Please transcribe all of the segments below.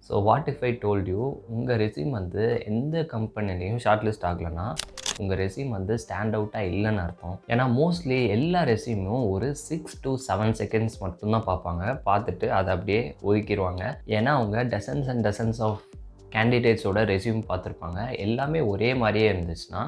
So what if I told you உங்கள் resume வந்து எந்த கம்பெனிலையும் ஷார்ட் லிஸ்ட் ஆகலைன்னா உங்கள் ரெஸ்யூம் வந்து ஸ்டாண்ட் அவுட்டாக இல்லைன்னு அர்த்தம். ஏன்னா மோஸ்ட்லி எல்லா ரெஸ்யூமும் ஒரு 6 to 7 செகண்ட்ஸ் மட்டும்தான் பார்ப்பாங்க. பார்த்துட்டு அதை அப்படியே ஒதுக்கிடுவாங்க. ஏன்னா அவங்க டசன்ஸ் அண்ட் டசன்ஸ் ஆஃப் கேண்டிடேட்ஸோட ரெஸ்யூம் பார்த்துருப்பாங்க. எல்லாமே ஒரே மாதிரியே இருந்துச்சுன்னா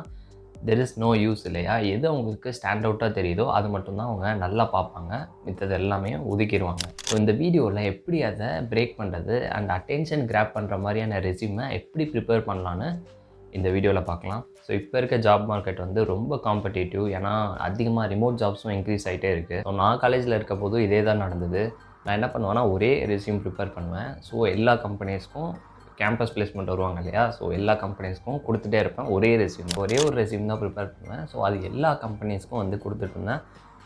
தெர் இஸ் நோ யூஸ் இல்லையா? எது அவங்களுக்கு ஸ்டாண்ட் அவுட்டாக தெரியுதோ அது மட்டும்தான் அவங்க நல்லா பார்ப்பாங்க. மித்தது எல்லாமே ஒதுக்கிடுவாங்க. ஸோ இந்த வீடியோவில் எப்படி அதை பிரேக் பண்ணுறது அண்ட் அட்டென்ஷன் கிராப் பண்ணுற மாதிரியான ரெஸ்யூமை எப்படி ப்ரிப்பேர் பண்ணலான்னு இந்த வீடியோவில் பார்க்கலாம். ஸோ இப்போ இருக்க ஜாப் மார்க்கெட் வந்து ரொம்ப காம்படிட்டிவ். ஏன்னா அதிகமாக ரிமோட் ஜாப்ஸும் இன்க்ரீஸ் ஆகிட்டே இருக்குது. ஸோ நான் காலேஜில் இருக்க போதும் இதே தான் நடந்தது. நான் என்ன பண்ணுவேன்னா ஒரே ரெஸ்யூம் ப்ரிப்பேர் பண்ணுவேன். ஸோ எல்லா கம்பெனிஸ்க்கும் கேம்பஸ் பிளேஸ்மெண்ட் வருவாங்க இல்லையா? ஸோ எல்லா கம்பெனிஸ்க்கும் கொடுத்துட்டே இருப்பேன். ஒரே ஒரு ரெஸ்யூம் தான் ப்ரிப்பேர் பண்ணுவேன். ஸோ அது எல்லா கம்பெனிஸ்க்கும் வந்து கொடுத்துட்டு இருந்தேன்.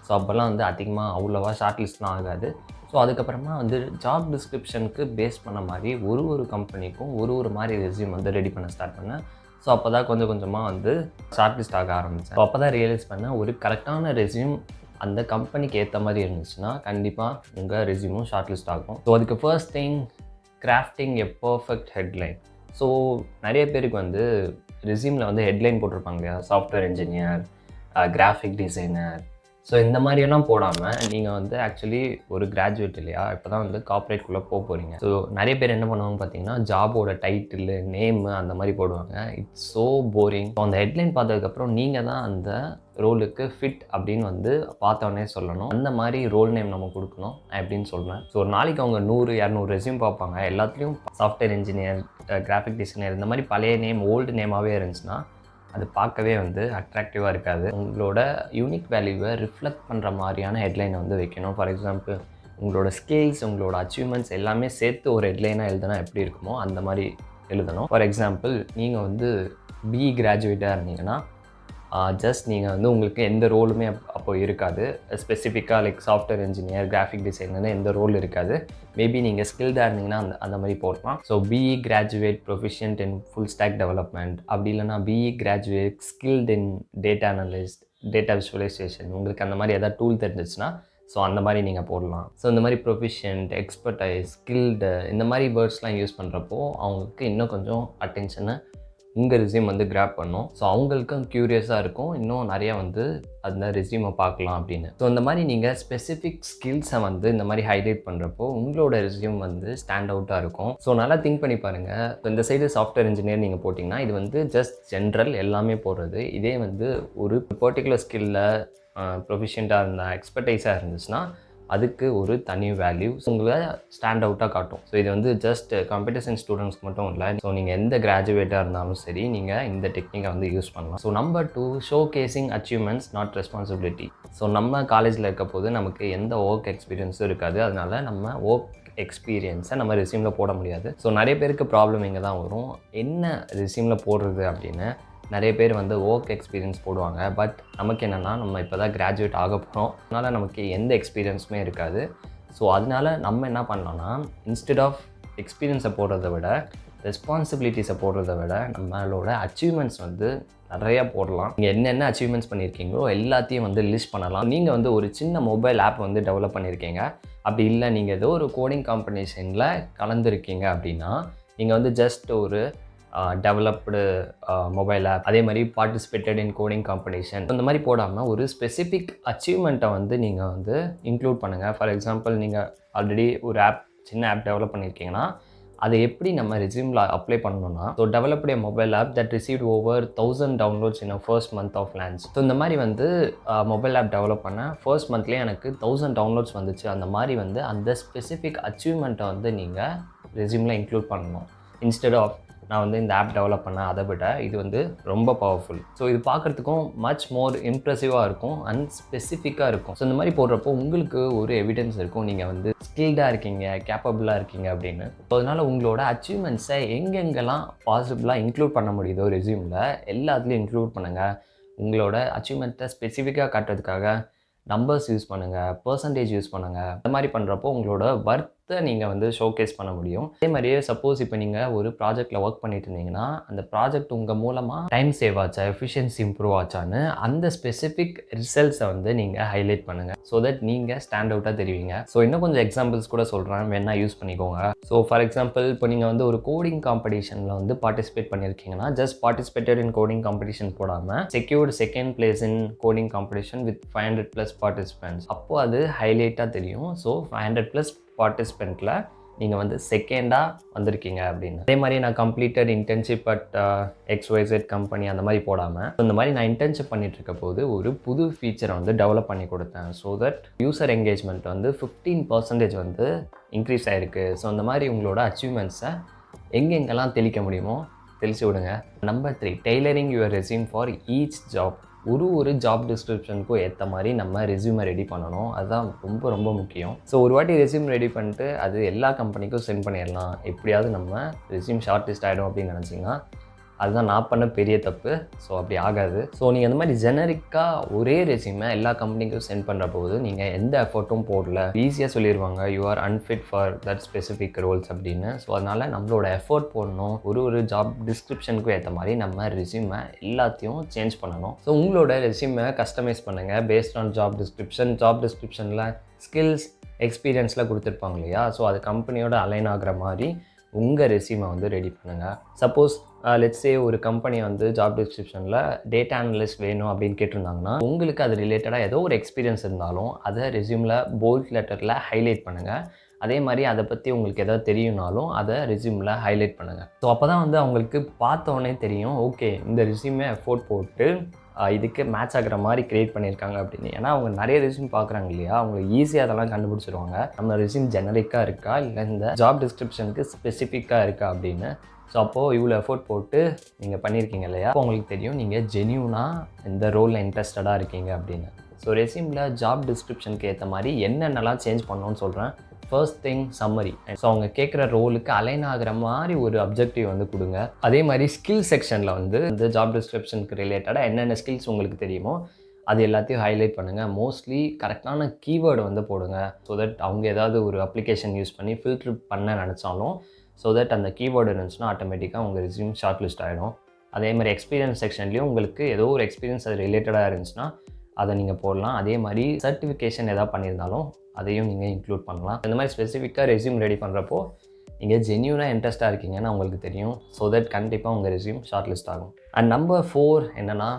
ஸோ அப்போல்லாம் வந்து அதிகமாக அவ்வளோவா ஷார்ட் லிஸ்ட்லாம் ஆகாது. ஸோ அதுக்கப்புறமா வந்து ஜாப் டிஸ்கிரிப்ஷனுக்கு பேஸ் பண்ண மாதிரி ஒரு கம்பெனிக்கும் ஒரு மாதிரி ரெஸ்யூம் வந்து ரெடி பண்ண ஸ்டார்ட் பண்ணேன். ஸோ அப்போ தான் கொஞ்சம் கொஞ்சமாக வந்து ஷார்ட் லிஸ்ட் ஆக ஆரம்பித்தேன். ஸோ அப்போ தான் ரியலைஸ் பண்ணேன், ஒரு கரெக்டான ரெஸ்யூம் அந்த கம்பெனிக்கு ஏற்ற மாதிரி இருந்துச்சுன்னா கண்டிப்பாக உங்கள் ரெஸ்யூமும் ஷார்ட் லிஸ்ட் ஆகும். ஸோ அதுக்கு first thing, crafting a perfect headline. So நிறைய பேருக்கு வந்து ரெஸ்யூமில் வந்து ஹெட்லைன் போட்டிருப்பாங்க இல்லையா? Software engineer, graphic designer. So இந்த மாதிரியெல்லாம் போடாமல் நீங்கள் வந்து ஆக்சுவலி ஒரு கிராஜுவேட் இல்லையா? இப்போ தான் வந்து கார்ப்பரேட்குள்ளே போகிறீங்க. ஸோ நிறைய பேர் என்ன பண்ணுவாங்க பார்த்தீங்கன்னா, ஜாபோட டைட்டில், நேமு அந்த மாதிரி போடுவாங்க. It's so boring. ஸோ அந்த ஹெட்லைன் பார்த்ததுக்கப்புறம் நீங்கள் தான் அந்த ரோலுக்கு ஃபிட் அப்படின்னு வந்து பார்த்தோன்னே சொல்லணும். அந்த மாதிரி ரோல் நேம் நம்ம கொடுக்கணும் அப்படின்னு சொல்கிறேன். ஸோ ஒரு நாளைக்கு அவங்க 100-200 ரெஸ்யூம் பார்ப்பாங்க. எல்லாத்துலேயும் சாஃப்ட்வேர் இன்ஜினியர், கிராஃபிக் டிசைனர் இந்த மாதிரி பழைய நேம், ஓல்டு நேமாகவே இருந்துச்சுன்னா அது பார்க்கவே வந்து அட்ராக்டிவாக இருக்காது. உங்களோட யூனிக் வேல்யூவை ரிஃப்ளெக்ட் பண்ணுற மாதிரியான ஹெட்லைனை வந்து வைக்கணும். ஃபார் எக்ஸாம்பிள், உங்களோட ஸ்கில்ஸ், உங்களோட அச்சீவ்மெண்ட்ஸ் எல்லாமே சேர்த்து ஒரு ஹெட்லைனாக எழுதுனா எப்படி இருக்குமோ அந்த மாதிரி எழுதணும். ஃபார் எக்ஸாம்பிள், நீங்கள் வந்து பிஇ கிராஜுவேட்டாக இருந்தீங்கன்னா ஜஸ்ட் நீங்கள் வந்து உங்களுக்கு எந்த ரோலுமே அப்போ இருக்காது. ஸ்பெசிஃபிக்காக லைக் சாஃப்ட்வேர் இன்ஜினியர், கிராஃபிக் டிசைனர்னு எந்த ரோல் இருக்காது. மேபி நீங்கள் ஸ்கில்டாக இருந்தீங்கன்னா அந்த மாதிரி போடலாம். So BE graduate proficient in full stack development, அப்படி இல்லைனா BE graduate skilled in data analyst, data visualisation, உங்களுக்கு அந்த மாதிரி எதாவது டூல் தெரிஞ்சிச்சுன்னா ஸோ அந்த மாதிரி நீங்கள் போடலாம். ஸோ இந்த மாதிரி ப்ரொஃபிஷியன்ட், எக்ஸ்பர்டைஸ், ஸ்கில்டு இந்த மாதிரி வேர்ட்ஸ்லாம் யூஸ் பண்ணுறப்போ அவங்களுக்கு இன்னும் கொஞ்சம் அட்டென்ஷனை உங்கள் ரெஸ்யூம் வந்து கிராப் பண்ணும். ஸோ அவங்களுக்கும் க்யூரியஸாக இருக்கும், இன்னும் நிறையா வந்து அந்த ரெஸ்யூமை பார்க்கலாம் அப்படின்னு. ஸோ இந்த மாதிரி நீங்கள் ஸ்பெசிஃபிக் ஸ்கில்ஸை வந்து இந்த மாதிரி ஹைலைட் பண்ணுறப்போ உங்களோட ரெஸ்யூம் வந்து ஸ்டாண்ட் அவுட்டாக இருக்கும். ஸோ நல்லா திங்க் பண்ணி பாருங்கள். ஸோ இந்த சைடு சாஃப்ட்வேர் இன்ஜினியர் நீங்கள் போட்டிங்கன்னா இது வந்து ஜஸ்ட் ஜென்ரல் எல்லாமே போடுறது. இதே வந்து ஒரு பர்டிகுலர் ஸ்கில்லில் ப்ரொஃபிஷியண்ட்டாக இருந்தால், எக்ஸ்பர்டைஸாக இருந்துச்சுன்னா அதுக்கு ஒரு தனி வேல்யூ உங்களை ஸ்டாண்ட் அவுட்டாக காட்டும். ஸோ இது வந்து ஜஸ்ட் கம்ப்யூட்டர் சயின்ஸ் ஸ்டூடெண்ட்ஸ்க்கு மட்டும் இல்லை. ஸோ நீங்கள் எந்த கிராஜுவேட்டாக இருந்தாலும் சரி நீங்கள் இந்த டெக்னிக்கை வந்து யூஸ் பண்ணலாம். So number 2, showcasing achievements not responsibility. So நம்ம காலேஜில் இருக்க போது நமக்கு எந்த ஒர்க் எக்ஸ்பீரியன்ஸும் இருக்காது. அதனால நம்ம ஒர்க் எக்ஸ்பீரியன்ஸை நம்ம ரெஸ்யூமில் போட முடியாது. ஸோ நிறைய பேருக்கு ப்ராப்ளம் இங்கே தான் வரும், என்ன ரெஸ்யூமில் போடுறது அப்படின்னு. நிறைய பேர் வந்து ஒர்க் எக்ஸ்பீரியன்ஸ் போடுவாங்க. பட் நமக்கு என்னென்னா நம்ம இப்போ தான் கிராஜுவேட் ஆக போகிறோம், அதனால் நமக்கு எந்த எக்ஸ்பீரியன்ஸுமே இருக்காது. ஸோ அதனால் நம்ம என்ன பண்ணலாம்னா, இன்ஸ்டெட் ஆஃப் எக்ஸ்பீரியன்ஸை போடுறத விட, ரெஸ்பான்சிபிலிட்டிஸை போடுறத விட நம்மளோட அச்சீவ்மெண்ட்ஸ் வந்து நிறையா போடலாம். நீங்கள் என்னென்ன அச்சீவ்மெண்ட்ஸ் பண்ணியிருக்கீங்களோ எல்லாத்தையும் வந்து லிஸ்ட் பண்ணலாம். நீங்கள் வந்து ஒரு சின்ன மொபைல் ஆப் வந்து டெவலப் பண்ணியிருக்கீங்க, அப்படி இல்லை நீங்கள் ஏதோ ஒரு கோடிங் காம்படிஷனில் கலந்துருக்கீங்க அப்படின்னா நீங்கள் வந்து ஜஸ்ட் ஒரு டெவலப்டு மொபைல் ஆப், அதே மாதிரி பார்ட்டிசிபேட்டட் இன் கோடிங் காம்படிஷன் இந்த மாதிரி போடாமல் ஒரு ஸ்பெசிஃபிக் அச்சீவ்மெண்ட்டை வந்து நீங்கள் வந்து இன்க்ளூட் பண்ணுங்கள். ஃபார் எக்ஸாம்பிள், நீங்கள் ஆல்ரெடி ஒரு சின்ன ஆப் டெவலப் பண்ணியிருக்கீங்கன்னா அதை எப்படி நம்ம ரெஸ்யூமில் அப்ளை பண்ணணும்னா, so developed mobile app that received over 1000 downloads in first month of launch. So இந்த மாதிரி வந்து மொபைல் ஆப் டெவலப் பண்ண ஃபர்ஸ்ட் மந்த்லேயே எனக்கு 1000 டவுன்லோட்ஸ் வந்துச்சு. அந்த மாதிரி வந்து அந்த ஸ்பெசிஃபிக் அச்சீவ்மெண்ட்டை வந்து நீங்கள் ரெஸ்யூமில் இன்க்ளூட் பண்ணணும். இன்ஸ்டெட் ஆஃப் நான் வந்து இந்த ஆப் டெவலப் பண்ணேன், அதை விட இது வந்து ரொம்ப பவர்ஃபுல். ஸோ இது பார்க்குறதுக்கும் மச் மோர் இம்ப்ரெசிவாக இருக்கும் அண்ட் ஸ்பெசிஃபிக்காக இருக்கும். ஸோ இந்த மாதிரி போடுறப்போ உங்களுக்கு ஒரு எவிடன்ஸ் இருக்கும், நீங்கள் வந்து ஸ்கில்டாக இருக்கீங்க, கேப்பபிளாக இருக்கீங்க அப்படின்னு. ஸோ அதனால் உங்களோட அச்சீவ்மெண்ட்ஸை எங்கெங்கெல்லாம் பாசிபிளாக இன்க்ளூட் பண்ண முடியுதோ ரெஸ்யூமில் எல்லாத்துலேயும் இன்க்ளூட் பண்ணுங்கள். உங்களோட அச்சீவ்மெண்ட்டை ஸ்பெசிஃபிக்காக காட்டுறதுக்காக நம்பர்ஸ் யூஸ் பண்ணுங்கள், பர்சன்டேஜ் யூஸ் பண்ணுங்கள். இந்த மாதிரி பண்ணுறப்போ உங்களோட ஒர்த் நீங்கள் வந்து ஷோகேஸ் பண்ண முடியும். அதே மாதிரியே சப்போஸ் இப்போ நீங்கள் ஒரு ப்ராஜெக்ட்டில் ஒர்க் பண்ணிட்டு இருந்தீங்கன்னா, அந்த ப்ராஜெக்ட் உங்கள் மூலமாக டைம் சேவ் ஆச்சா, எஃபிஷியன்சி இம்ப்ரூவ் ஆச்சான்னு அந்த ஸ்பெசிஃபிக் ரிசல்ட்ஸை வந்து நீங்கள் ஹைலைட் பண்ணுங்கள். ஸோ தட் நீங்கள் ஸ்டாண்ட் அவுட்டாக தெரிவிங்க. ஸோ இன்னும் கொஞ்சம் எக்ஸாம்பிள்ஸ் கூட சொல்கிறேன், வேணா யூஸ் பண்ணிக்கோங்க. ஸோ ஃபார் எக்ஸாம்பிள், இப்போ நீங்கள் வந்து ஒரு கோடிங் காம்படிஷனில் வந்து பார்ட்டிசிபேட் பண்ணியிருக்கீங்கன்னா, just participated in coding competition போடாமல் secured second place in coding competition with 500+ participants, அப்போது அது ஹைலைட்டாக தெரியும். ஸோ 500+ பார்ட்டிசிபெண்ட்டில் நீங்கள் வந்து செகண்டாக வந்திருக்கீங்க அப்படின்னு. அதே மாதிரி நான் completed internship at XYZ company அந்த மாதிரி போடாமல், இந்த மாதிரி நான் இன்டர்ன்ஷிப் பண்ணிட்டு இருக்க போது ஒரு புது ஃபீச்சரை வந்து டெவலப் பண்ணி கொடுத்தேன். ஸோ தட் யூசர் என்கேஜ்மெண்ட் வந்து 15% வந்து இன்க்ரீஸ் ஆகிருக்கு. ஸோ அந்த மாதிரி உங்களோட அச்சீவ்மெண்ட்ஸை எங்கெங்கெல்லாம் தெளிக்க முடியுமோ தெளிச்சு விடுங்க. Number 3, tailoring your resume for each job. ஒரு ஜாப் டிஸ்கிரிப்ஷனுக்கும் ஏற்ற மாதிரி நம்ம ரெஸ்யூமை ரெடி பண்ணணும். அதுதான் ரொம்ப ரொம்ப முக்கியம். ஸோ ஒரு வாட்டி ரெஸ்யூம் ரெடி பண்ணிட்டு அது எல்லா கம்பெனிக்கும் சென்ட் பண்ணிடலாம், எப்படியாவது நம்ம ரெஸ்யூம் ஷார்ட் லிஸ்ட் ஆகிடும் அப்படின்னு நினச்சிங்கன்னா அதுதான் நான் பண்ண பெரிய தப்பு. ஸோ அப்படி ஆகாது. ஸோ நீங்கள் அந்த மாதிரி ஜெனரிக்காக ஒரே ரெஸ்யூமை எல்லா கம்பெனிக்கும் சென்ட் பண்ணுற போது நீங்கள் எந்த எஃபர்ட்டும் போடல, ஈஸியாக சொல்லிடுவாங்க you are unfit for that specific roles அப்படின்னு. ஸோ அதனால் நம்மளோட எஃபர்ட் போடணும். ஒரு ஜாப் டிஸ்கிரிப்ஷனுக்கும் ஏற்ற மாதிரி நம்ம ரெஸ்யூமை எல்லாத்தையும் சேஞ்ச் பண்ணணும். ஸோ உங்களோட ரெஸ்யூமை கஸ்டமைஸ் பண்ணுங்கள் பேஸ்ட் ஆன் ஜாப் டிஸ்கிரிப்ஷனில் ஸ்கில்ஸ் எக்ஸ்பீரியன்ஸ்லாம் கொடுத்துருப்பாங்க இல்லையா, ஸோ அது கம்பெனியோட அலைன் ஆகிற மாதிரி உங்கள் ரெஸ்யூமை வந்து ரெடி பண்ணுங்கள். சப்போஸ் லெட்ஸ் சே ஒரு கம்பெனி வந்து ஜாப் டிஸ்கிரிப்ஷனில் டேட்டா அனலிஸ்ட் வேணும் அப்படின்னு கேட்டிருந்தாங்கன்னா, உங்களுக்கு அது ரிலேட்டடாக ஏதோ ஒரு எக்ஸ்பீரியன்ஸ் இருந்தாலும் அதை ரெஸ்யூமில் போல்ட் லெட்டரில் ஹைலைட் பண்ணுங்கள். அதே மாதிரி அதை பற்றி உங்களுக்கு எதாவது தெரியும்னாலும் அதை ரெஸ்யூமில் ஹைலைட் பண்ணுங்கள். ஸோ அப்போ தான் வந்து அவங்களுக்கு பார்த்தோன்னே தெரியும், ஓகே இந்த ரெஸ்யூமே எஃபோர்ட் போட்டு இதுக்கு மேட்ச் ஆகிற மாதிரி க்ரியேட் பண்ணியிருக்காங்க அப்படின்னு. ஏன்னா அவங்க நிறைய ரெஸ்யூம் பார்க்குறாங்க இல்லையா, அவங்க ஈஸியாக அதெல்லாம் கண்டுபிடிச்சிருவாங்க நம்ம ரெஸ்யூம் ஜெனரிக்காக இருக்கா இல்லை இந்த ஜாப் டிஸ்கிரிப்ஷனுக்கு ஸ்பெசிஃபிக்காக இருக்கா அப்படின்னு. ஸோ அப்போது இவ்வளோ எஃபோர்ட் போட்டு நீங்கள் பண்ணியிருக்கீங்க இல்லையா, அப்போ உங்களுக்கு தெரியும் நீங்கள் ஜென்யூனாக இந்த ரோலில் இன்ட்ரெஸ்டடாக இருக்கீங்க அப்படின்னு. ஸோ ரெஸ்யூமில் ஜாப் டிஸ்கிரிப்ஷனுக்கு ஏற்ற மாதிரி என்னென்னலாம் சேஞ்ச் பண்ணணும்னு சொல்கிறேன். First thing, summary. ஸோ அவங்க கேட்குற ரோலுக்கு அலைன் ஆகிற மாதிரி ஒரு அப்ஜெக்டிவ் வந்து கொடுங்க. அதே மாதிரி ஸ்கில் செக்ஷனில் வந்து இந்த ஜாப் டிஸ்கிரிப்ஷனுக்கு ரிலேட்டடாக என்னென்ன ஸ்கில்ஸ் உங்களுக்கு தெரியுமோ அது எல்லாத்தையும் ஹைலைட் பண்ணுங்கள். மோஸ்ட்லி கரெக்டான கீவேர்டு வந்து போடுங்க. ஸோ தட் அவங்க ஏதாவது ஒரு அப்ளிகேஷன் யூஸ் பண்ணி ஃபில்ட்ரு பண்ண நினச்சாலும் ஸோ தட் அந்த கீவேர்டு இருந்துச்சுன்னா ஆட்டோமேட்டிக்காக உங்கள் ரெஸ்யூம் ஷார்ட் லிஸ்ட் ஆகிடும். அதே மாதிரி எக்ஸ்பீரியன்ஸ் செக்ஷன்லேயும் உங்களுக்கு ஏதோ ஒரு எக்ஸ்பீரியன்ஸ் அது ரிலேட்டடாக இருந்துச்சுன்னா அதை நீங்கள் போடலாம். அதே மாதிரி சர்டிஃபிகேஷன் எதாவது பண்ணியிருந்தாலும் அதையும் நீங்கள் இன்க்ளூட் பண்ணலாம். இந்த மாதிரி ஸ்பெசிஃபிக்காக ரெஸ்யூம் ரெடி பண்ணுறப்போ நீங்கள் ஜென்யூனாக இன்ட்ரெஸ்ட்டாக இருக்கீங்கன்னு உங்களுக்கு தெரியும். ஸோ தட் கண்டிப்பாக உங்கள் ரெஸ்யூம் ஷார்ட் லிஸ்ட் ஆகும். அண்ட் நம்பர் 4 என்னென்னா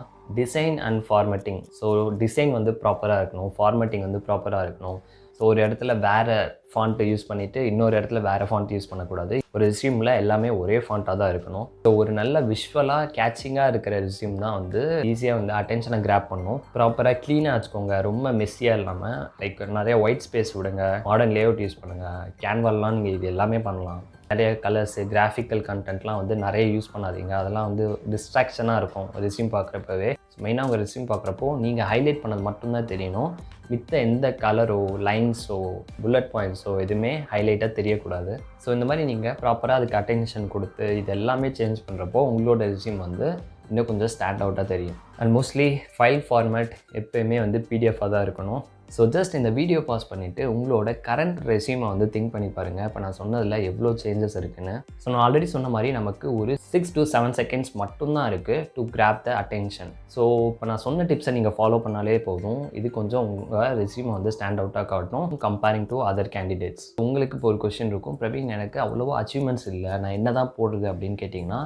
design and formatting. So design வந்து ப்ராப்பராக இருக்கணும், ஃபார்மேட்டிங் வந்து ப்ராப்பராக இருக்கணும். ஸோ ஒரு இடத்துல வேறு ஃபாண்ட்டை யூஸ் பண்ணிவிட்டு இன்னொரு இடத்துல வேறு ஃபாண்ட் யூஸ் பண்ணக்கூடாது. ஒரு ரெஸ்யூமில் எல்லாமே ஒரே ஃபாண்ட்டாக தான் இருக்கணும். ஸோ ஒரு நல்ல விஷுவலாக கேட்சிங்காக இருக்கிற ரெஸ்யூம் தான் வந்து ஈஸியாக வந்து அட்டென்ஷனை கிராப் பண்ணணும். ப்ராப்பராக க்ளீனாக வச்சுக்கோங்க, ரொம்ப மெஸ்ஸியாக இல்லாமல். லைக் நிறைய ஒயிட் ஸ்பேஸ் விடுங்க, மாடர்ன் லேஅவுட் யூஸ் பண்ணுங்கள், கேன்வாலாம் நீங்கள் இது எல்லாமே பண்ணலாம். நிறைய கலர்ஸு, கிராஃபிக்கல் கண்டென்ட்லாம் வந்து நிறைய யூஸ் பண்ணாதீங்க. அதெல்லாம் வந்து டிஸ்ட்ராக்ஷனாக இருக்கும் ரெஸ்யூம் பார்க்குறப்பவே. மெயினாக உங்கள் ரெஸ்யூம் பார்க்குறப்போ நீங்கள் ஹைலைட் பண்ணது மட்டும்தான் தெரியணும். மித்த எந்த கலரோ லைன்ஸோ புல்லட் பாயிண்ட்ஸோ எதுவுமே ஹைலைட்டாக தெரியக்கூடாது. ஸோ இந்த மாதிரி நீங்கள் ப்ராப்பராக அதுக்கு அட்டென்ஷன் கொடுத்து இது எல்லாமே சேஞ்ச் பண்ணுறப்போ உங்களோட ரெஸ்யூம் வந்து இன்னும் கொஞ்சம் ஸ்டாண்ட் அவுட்டாக தெரியும். அண்ட் மோஸ்ட்லி ஃபைல் ஃபார்மேட் எப்போயுமே வந்து பிடிஎஃபாக தான் இருக்கணும். ஸோ ஜஸ்ட் இந்த வீடியோ பாஸ் பண்ணிவிட்டு உங்களோட கரண்ட் ரெஸ்யூமை வந்து திங்க் பண்ணி பாருங்கள். இப்போ நான் சொன்னதில் எவ்வளோ சேஞ்சஸ் இருக்குன்னு. ஸோ நான் ஆல்ரெடி சொன்ன மாதிரி நமக்கு ஒரு 6 to 7 செகண்ட்ஸ் மட்டும்தான் இருக்குது to grab the attention. So இப்போ நான் சொன்ன டிப்ஸை நீங்கள் ஃபாலோ பண்ணாலே போதும். இது கொஞ்சம் உங்கள் ரெஸ்யூமை வந்து ஸ்டாண்ட் அவுட்டாக காட்டும் கம்பேரிங் டு அதர் கேண்டிடேட்ஸ். உங்களுக்கு இப்போ ஒரு கொஸ்டின் இருக்கும், பிரவீன் எனக்கு அவ்வளோவா அச்சீவ்மெண்ட்ஸ் இல்லை, நான் என்ன தான் போடுறது அப்படின்னு கேட்டிங்கன்னா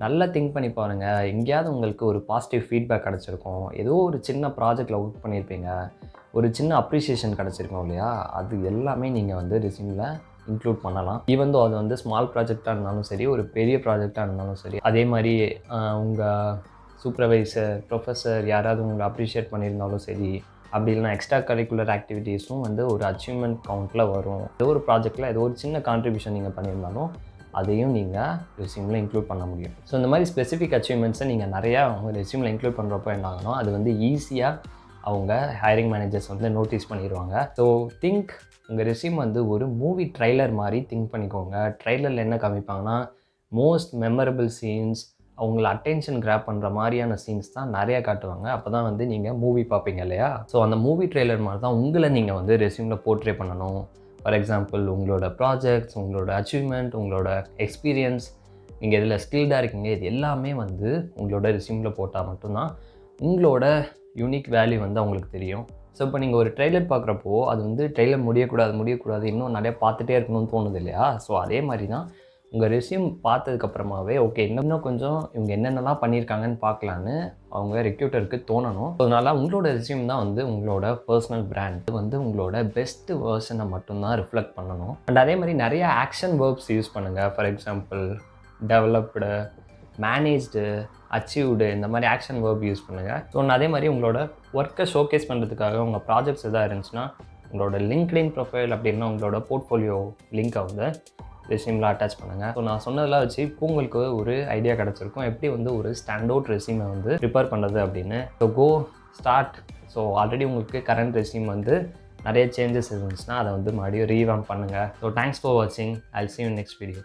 நல்லா திங்க் பண்ணி பாருங்கள். எங்கேயாவது உங்களுக்கு ஒரு பாசிட்டிவ் ஃபீட்பேக் கிடச்சிருக்கும், ஏதோ ஒரு சின்ன ப்ராஜெக்டில் ஒர்க் பண்ணியிருப்பீங்க, ஒரு சின்ன அப்ரிஷியேஷன் கிடச்சிருக்கோம் இல்லையா, அது எல்லாமே நீங்கள் வந்து ரெஸ்யூமில் இன்க்ளூட் பண்ணலாம். ஈவன் தோ அது வந்து ஸ்மால் ப்ராஜெக்டாக இருந்தாலும் சரி, ஒரு பெரிய ப்ராஜெக்டாக இருந்தாலும் சரி. அதே மாதிரி உங்கள் சூப்பர்வைசர், ப்ரொஃபஸர் யாராவது உங்களை அப்ரிஷியேட் பண்ணியிருந்தாலும் சரி, அப்படி இல்லைனா எக்ஸ்ட்ரா கரிக்குலர் ஆக்டிவிட்டீஸும் வந்து ஒரு அச்சீவ்மெண்ட் கவுண்ட்டில் வரும். ஏதோ ஒரு ப்ராஜெக்டில் ஏதோ ஒரு சின்ன கான்ட்ரிபியூஷன் நீங்கள் பண்ணியிருந்தாலும் அதையும் நீங்கள் ரெஸ்யூமில் இன்க்ளூட் பண்ண முடியும். ஸோ இந்த மாதிரி ஸ்பெசிஃபிக் அச்சீவ்மெண்ட்ஸை நீங்கள் நிறையா அவங்க ரெஸ்யூமில் இன்க்ளூட் பண்ணுறப்போ என்ன ஆகணும், அது வந்து ஈஸியாக அவங்க ஹைரிங் மேனேஜர்ஸ் வந்து நோட்டீஸ் பண்ணிடுவாங்க. ஸோ திங்க் உங்கள் ரெஸ்யூம் வந்து ஒரு மூவி ட்ரைலர் மாதிரி திங்க் பண்ணிக்கோங்க. ட்ரைலரில் என்ன காமிப்பாங்கன்னா மோஸ்ட் மெமரபிள் சீன்ஸ், அவங்கள அட்டென்ஷன் கிராப் பண்ணுற மாதிரியான சீன்ஸ் தான் நிறையா காட்டுவாங்க. அப்போ தான் வந்து நீங்கள் மூவி பார்ப்பீங்க இல்லையா. ஸோ அந்த மூவி ட்ரெய்லர் மாதிரி தான் உங்களை நீங்கள் வந்து ரெஸ்யூமில் போர்ட்ரே பண்ணணும். ஃபார் எக்ஸாம்பிள் உங்களோட ப்ராஜெக்ட்ஸ், உங்களோட அச்சீவ்மெண்ட், உங்களோட எக்ஸ்பீரியன்ஸ், நீங்கள் இதில் ஸ்கில்டாக இருக்கீங்க, இது எல்லாமே வந்து உங்களோட ரெஸ்யூமில் போட்டால் மட்டும்தான் உங்களோட யூனிக் வேல்யூ வந்து அவங்களுக்கு தெரியும். ஸோ இப்போ நீங்கள் ஒரு ட்ரெய்லர் பார்க்குறப்போ அது வந்து ட்ரெய்லர் முடியக்கூடாது இன்னும் நிறையா பார்த்துட்டே இருக்கணும்னு தோணுது இல்லையா? ஸோ அதே மாதிரி தான் உங்கள் ரெஸ்யூம் பார்த்ததுக்கப்புறமாவே ஓகே இன்னும் கொஞ்சம் இவங்க என்னென்னலாம் பண்ணியிருக்காங்கன்னு பார்க்கலான்னு அவங்க ரெக்ரூட்டருக்கு தோணணும். அதனால உங்களோட ரெஸ்யூம் தான் வந்து உங்களோட பர்சனல் பிராண்ட் வந்து உங்களோட பெஸ்ட் வெர்ஷனை மட்டும்தான் ரிஃப்ளெக்ட் பண்ணணும். அண்ட் அதே மாதிரி நிறைய ஆக்ஷன் வேர்ப்ஸ் யூஸ் பண்ணுங்கள். For example developed, managed, achieved இந்த மாதிரி ஆக்ஷன் வேர்ப் யூஸ் பண்ணுங்கள். ஸோ அதே மாதிரி உங்களோட ஒர்க்கை ஷோகேஸ் பண்ணுறதுக்காக உங்கள் ப்ராஜெக்ட்ஸ் எதாவது இருந்துச்சுன்னா உங்களோட லிங்க்டின் ப்ரொஃபைல் அப்படின்னா உங்களோட போர்ட்ஃபோலியோ லிங்க்கை வந்து ரெஸ்யூமில் அட்டாச் பண்ணுங்கள். ஸோ நான் சொன்னதெல்லாம் வச்சு இப்போ உங்களுக்கு ஒரு ஐடியா கிடச்சிருக்கும் எப்படி வந்து ஒரு ஸ்டாண்ட் அவுட் ரெஸ்யூமை வந்து ப்ரிப்பேர் பண்ணுறது அப்படின்னு. So go start. So already உங்களுக்கு கரண்ட் ரெஸ்யூம் வந்து நிறைய சேஞ்சஸ் இருந்துச்சுன்னா அதை வந்து மறுபடியும் ரீவாம்ப் பண்ணுங்கள். ஸோ தேங்க்ஸ் ஃபார் வாட்சிங். ஐல் சீ யூ நெக்ஸ்ட் வீடியோ.